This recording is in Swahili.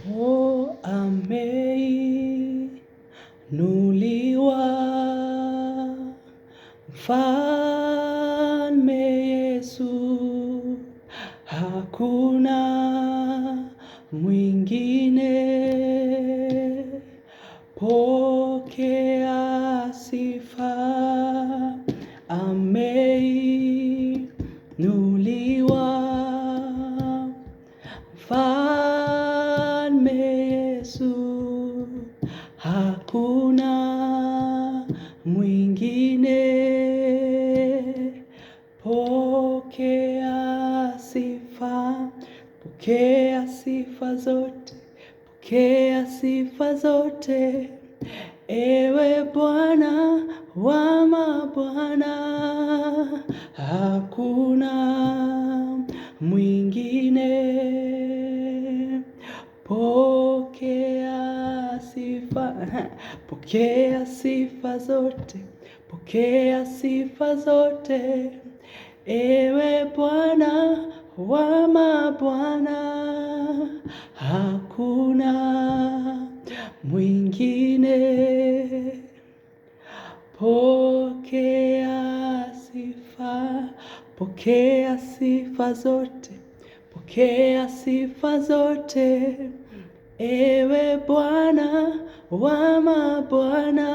Oh, ameinuliwa Mfalme Yesu, hakuna mwingine. Pokea sifa, ameinuliwa Mfalme Yesu, hakuna mwingine. Pokea sifa, pokea sifa zote, pokea sifa zote, ewe Bwana wa mabwana, hakuna mwingine. Pokea sifa, pokea sifa zote, pokea sifa zote, ewe Bwana wa mabwana, hakuna mwingine. Pokea sifa, pokea sifa zote, pokea sifa zote, ewe Bwana wa mabwana,